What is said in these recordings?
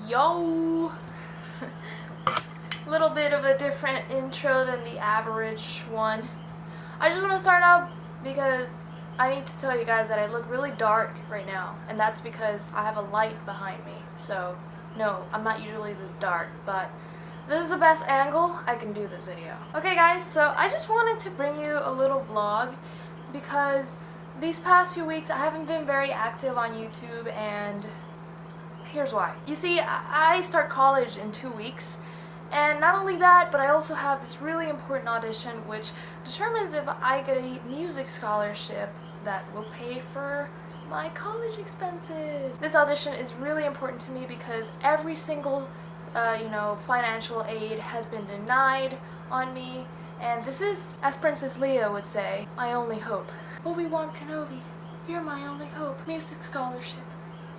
Yo! Little bit of a different intro than the average one. I just want to start out because I need to tell you guys that I look really dark right now, and that's because I have a light behind me. So, no, I'm not usually this dark, but this is the best angle I can do this video. Okay guys, so I just wanted to bring you a little vlog because these past few weeks I haven't been very active on YouTube, and here's why. You see, I start college in 2 weeks, and not only that, but I also have this really important audition which determines if I get a music scholarship that will pay for my college expenses. This audition is really important to me because every single financial aid has been denied on me, and this is, as Princess Leia would say, my only hope. Obi-Wan Kenobi, you're my only hope. Music scholarship,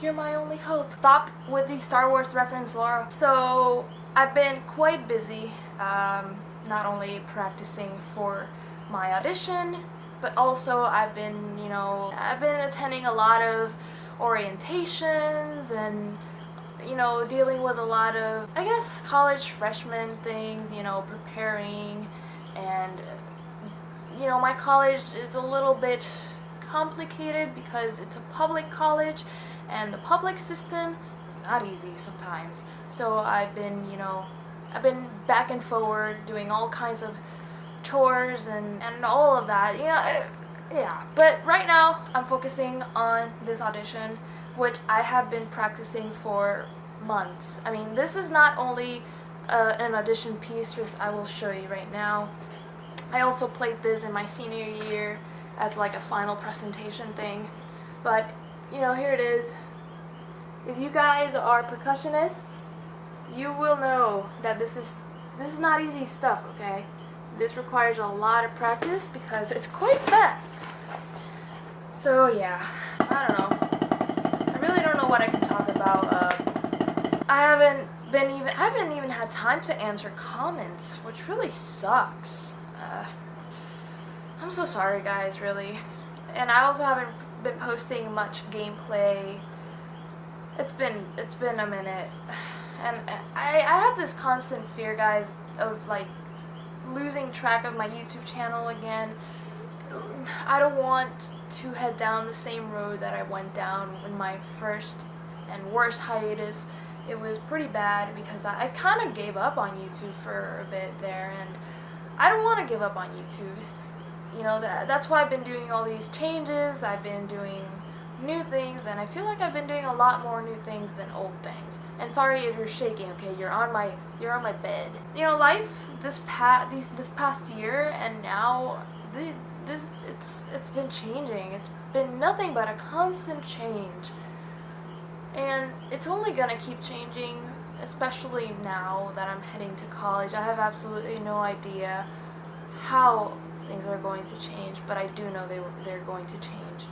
you're my only hope. Stop with the Star Wars reference, Laura. So I've been quite busy, not only practicing for my audition, but also I've been attending a lot of orientations and dealing with a lot of, I guess, college freshman things, preparing, and my college is a little bit complicated because it's a public college and the public system is not easy sometimes. So I've been back and forward doing all kinds of chores and all of that. Yeah. But right now I'm focusing on this audition, which I have been practicing for months. I mean, this is not only an audition piece, which I will show you right now. I also played this in my senior year as like a final presentation thing. But, here it is. If you guys are percussionists, you will know that this is not easy stuff, okay? This requires a lot of practice because it's quite fast. So yeah, I don't know. I really don't know what I can talk about. I haven't even had time to answer comments, which really sucks. I'm so sorry guys, really. And I also haven't been posting much gameplay. It's been a minute, and I have this constant fear, guys, of like losing track of my YouTube channel again. I don't want to head down the same road that I went down in my first and worst hiatus. It was pretty bad because I kind of gave up on YouTube for a bit there, and I don't want to give up on YouTube. That's why I've been doing all these changes. I've been doing new things, and I feel like I've been doing a lot more new things than old things. And sorry if you're shaking, okay? You're on my bed. Life this past year and now it's been changing. It's been nothing but a constant change. And it's only gonna keep changing, especially now that I'm heading to college. I have absolutely no idea how things are going to change, but I do know they're going to change.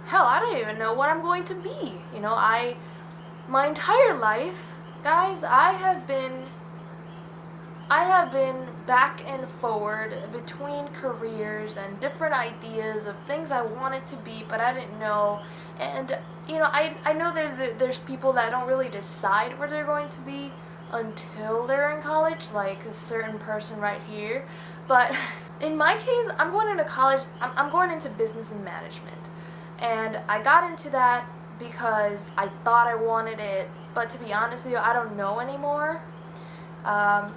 Hell, I don't even know what I'm going to be. My entire life, guys, I have been back and forward between careers and different ideas of things I wanted to be, but I didn't know. And I know there's people that don't really decide where they're going to be until they're in college, like a certain person right here. But in my case, I'm going into college. I'm going into business and management, and I got into that because I thought I wanted it, but to be honest with you, I don't know anymore. I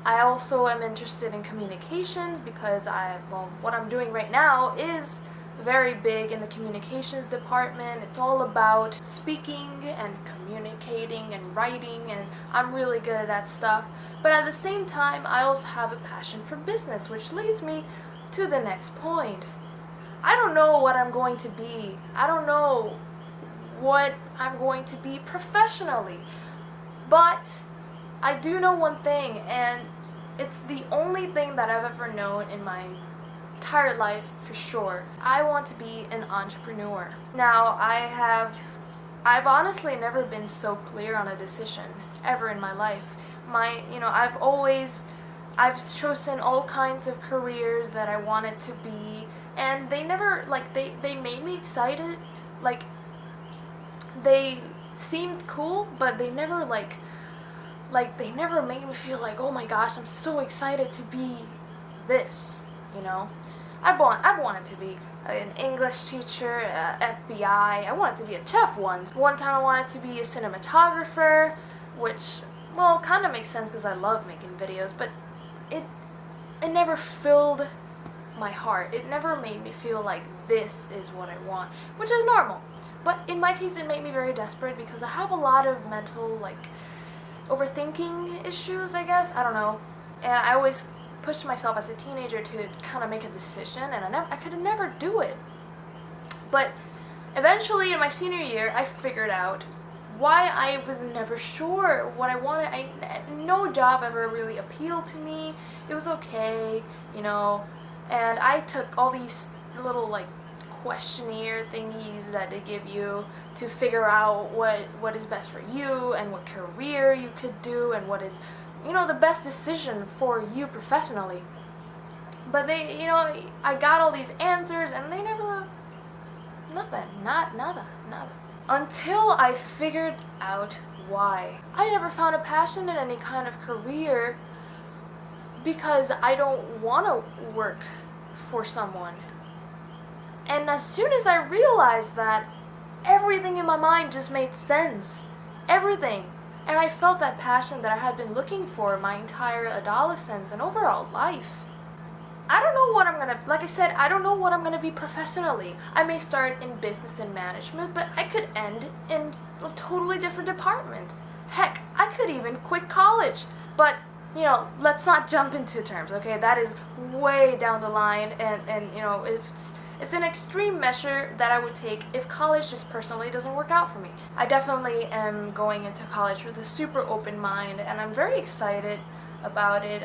also am interested in communications because what I'm doing right now is very big in the communications department. It's all about speaking and communicating and writing, and I'm really good at that stuff. But at the same time, I also have a passion for business, which leads me to the next point. I don't know what I'm going to be. I don't know what I'm going to be professionally. But I do know one thing, and it's the only thing that I've ever known in my entire life for sure. I want to be an entrepreneur. Now, I've honestly never been so clear on a decision ever in my life. I've chosen all kinds of careers that I wanted to be, and they never, they made me excited. Like, they seemed cool, but they never they never made me feel like, oh my gosh, I'm so excited to be this, you know. I've wanted to be an English teacher, FBI. I wanted to be a chef once. One time I wanted to be a cinematographer, which, well, kind of makes sense because I love making videos, but it never filled my heart. It never made me feel like this is what I want, which is normal. But in my case, it made me very desperate because I have a lot of mental, overthinking issues, I guess. I don't know. And I always pushed myself as a teenager to kind of make a decision, and I could never do it. But eventually, in my senior year, I figured out why I was never sure what I wanted. No job ever really appealed to me. It was okay, you know. And I took all these little, questionnaire thingies that they give you to figure out what is best for you and what career you could do and what is, the best decision for you professionally. But I got all these answers and they never, nada. Until I figured out why. I never found a passion in any kind of career because I don't want to work for someone. And as soon as I realized that, everything in my mind just made sense. Everything. And I felt that passion that I had been looking for my entire adolescence and overall life. I don't know what I'm gonna, like I said, I don't know what I'm gonna be professionally. I may start in business and management, but I could end in a totally different department. Heck, I could even quit college. But, let's not jump into terms, okay? That is way down the line, and it's an extreme measure that I would take if college just personally doesn't work out for me. I definitely am going into college with a super open mind, and I'm very excited about it.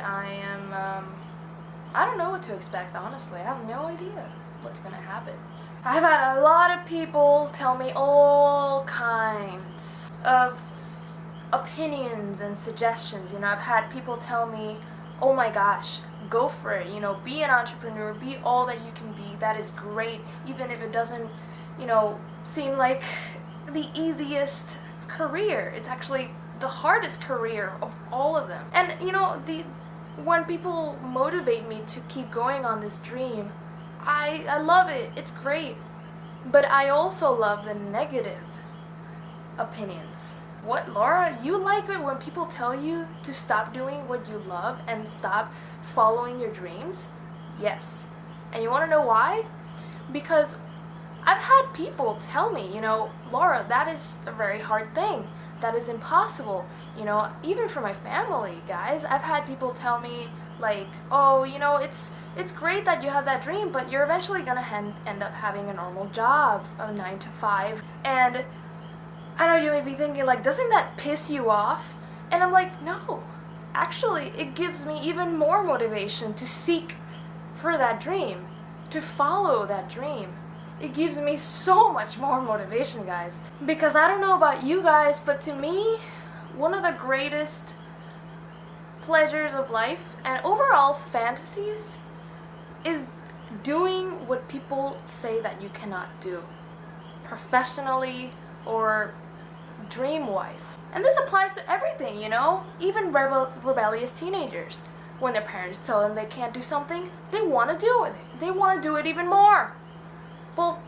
I don't know what to expect, honestly. I have no idea what's gonna happen. I've had a lot of people tell me all kinds of opinions and suggestions. I've had people tell me, oh my gosh, go for it, be an entrepreneur, be all that you can be. That is great, even if it doesn't, seem like the easiest career. It's actually the hardest career of all of them. And, when people motivate me to keep going on this dream, I love it. It's great. But I also love the negative opinions. What, Laura? You like it when people tell you to stop doing what you love and stop following your dreams? Yes. And you want to know why? Because I've had people tell me, Laura, that is a very hard thing. That is impossible. Even for my family, guys, I've had people tell me, oh, it's great that you have that dream, but you're eventually gonna end up having a normal job, a 9 to 5. And I know you may be thinking, doesn't that piss you off? And I'm like, no. Actually, it gives me even more motivation to seek for that dream, to follow that dream. It gives me so much more motivation, guys. Because I don't know about you guys, but to me, one of the greatest pleasures of life and overall fantasies is doing what people say that you cannot do, professionally or dream-wise. And this applies to everything, even rebellious teenagers. When their parents tell them they can't do something, they want to do it. They want to do it even more. Well,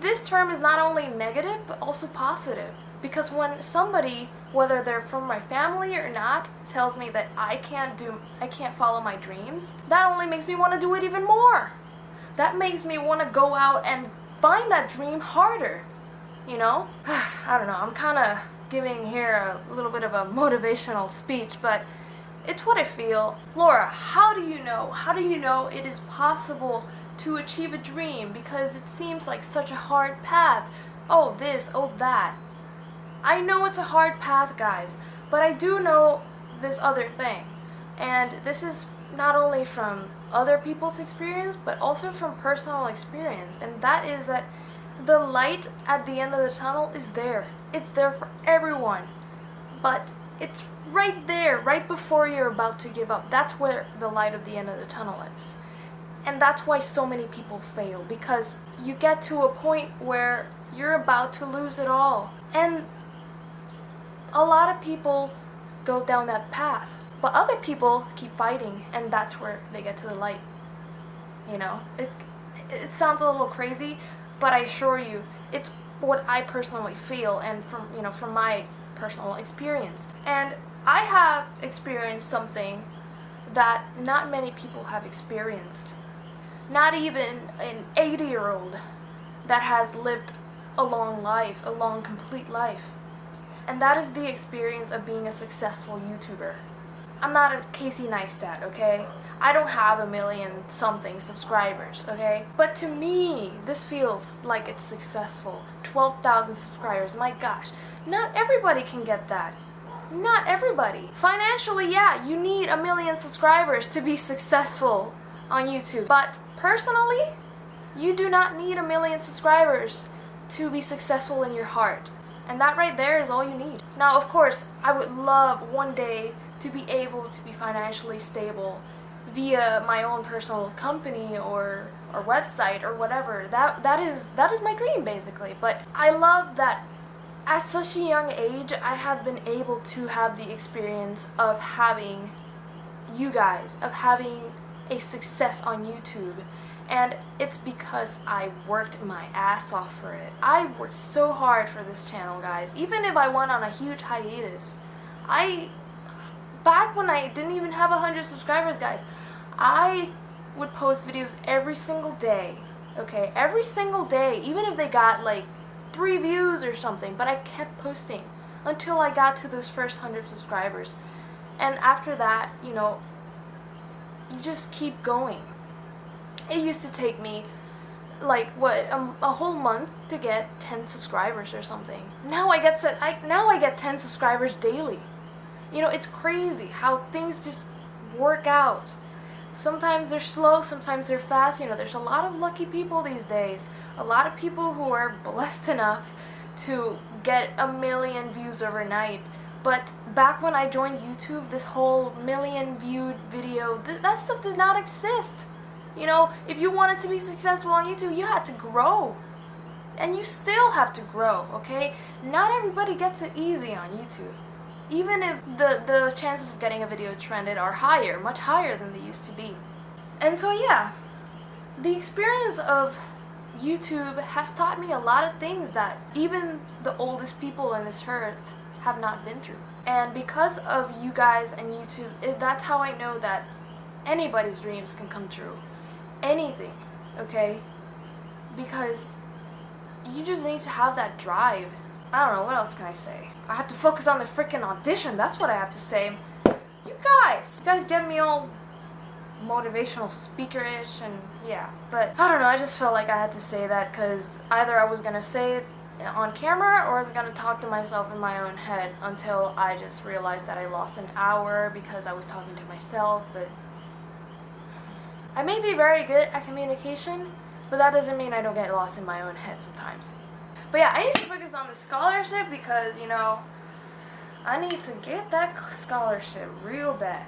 this term is not only negative, but also positive. Because when somebody, whether they're from my family or not, tells me that I can't follow my dreams, that only makes me want to do it even more. That makes me want to go out and find that dream harder, I don't know, I'm kind of giving here a little bit of a motivational speech, but it's what I feel. Laura, how do you know? How do you know it is possible to achieve a dream? Because it seems like such a hard path. Oh this, oh that. I know it's a hard path, guys, but I do know this other thing. And this is not only from other people's experience, but also from personal experience. And that is that the light at the end of the tunnel is there. It's there for everyone. But it's right there, right before you're about to give up. That's where the light at the end of the tunnel is. And that's why so many people fail, because you get to a point where you're about to lose it all. And a lot of people go down that path, but other people keep fighting, and that's where they get to the light. You know, it sounds a little crazy, but I assure you, it's what I personally feel, and from my personal experience. And I have experienced something that not many people have experienced. Not even an 80-year-old that has lived a long life, a long, complete life. And that is the experience of being a successful YouTuber. I'm not a Casey Neistat, okay? I don't have 1 million something subscribers, okay? But to me, this feels like it's successful. 12,000 subscribers, my gosh. Not everybody can get that. Not everybody. Financially, yeah, you need 1 million subscribers to be successful on YouTube. But personally, you do not need 1 million subscribers to be successful in your heart. And that right there is all you need. Now, of course, I would love one day to be able to be financially stable via my own personal company or website or whatever. That is my dream, basically. But I love that at such a young age, I have been able to have the experience of having you guys, of having a success on YouTube. And it's because I worked my ass off for it. I worked so hard for this channel, guys. Even if I went on a huge hiatus, back when I didn't even have 100 subscribers, guys, I would post videos every single day, okay? Every single day, even if they got like 3 views or something, but I kept posting until I got to those first 100 subscribers. And after that, you know, you just keep going. It used to take me like a whole month to get 10 subscribers or something. Now I get 10 subscribers daily. You know, it's crazy how things just work out. Sometimes they're slow, sometimes they're fast. You know, there's a lot of lucky people these days. A lot of people who are blessed enough to get 1 million views overnight. But back when I joined YouTube, this whole 1 million viewed video, that stuff did not exist. You know, if you wanted to be successful on YouTube, you had to grow. And you still have to grow, okay? Not everybody gets it easy on YouTube. Even if the chances of getting a video trended are higher, much higher than they used to be. And so yeah, the experience of YouTube has taught me a lot of things that even the oldest people on this earth have not been through. And because of you guys and YouTube, that's how I know that anybody's dreams can come true. Anything, okay? Because you just need to have that drive. I don't know, what else can I say? I have to focus on the freaking audition, that's what I have to say. You guys get me all motivational speaker-ish, and yeah. But I don't know, I just felt like I had to say that because either I was gonna say it on camera or I was gonna talk to myself in my own head until I just realized that I lost an hour because I was talking to myself. But I may be very good at communication, but that doesn't mean I don't get lost in my own head sometimes. But yeah, I need to focus on the scholarship because, you know, I need to get that scholarship real bad.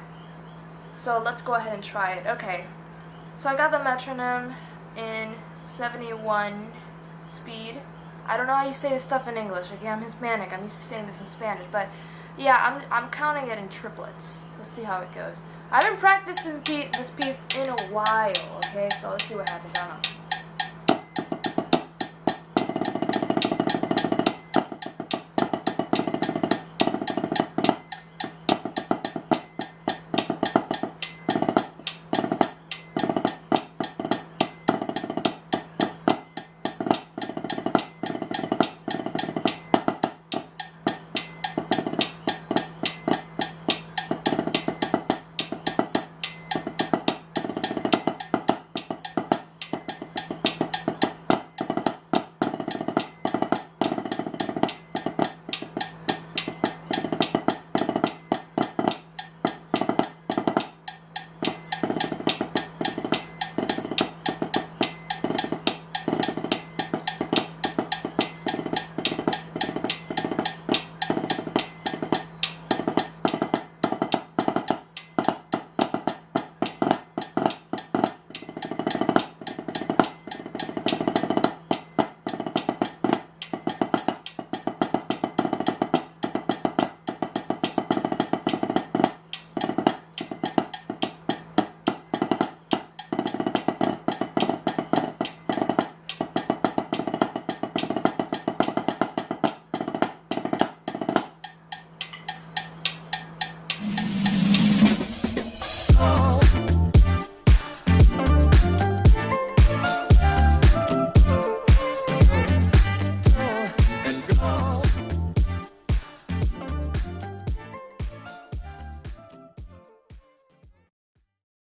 So let's go ahead and try it. Okay, so I got the metronome in 71 speed. I don't know how you say this stuff in English. Okay, I'm Hispanic. I'm used to saying this in Spanish, but yeah, I'm counting it in triplets. Let's see how it goes. I haven't practiced this piece in a while. Okay, so let's see what happens. I don't know.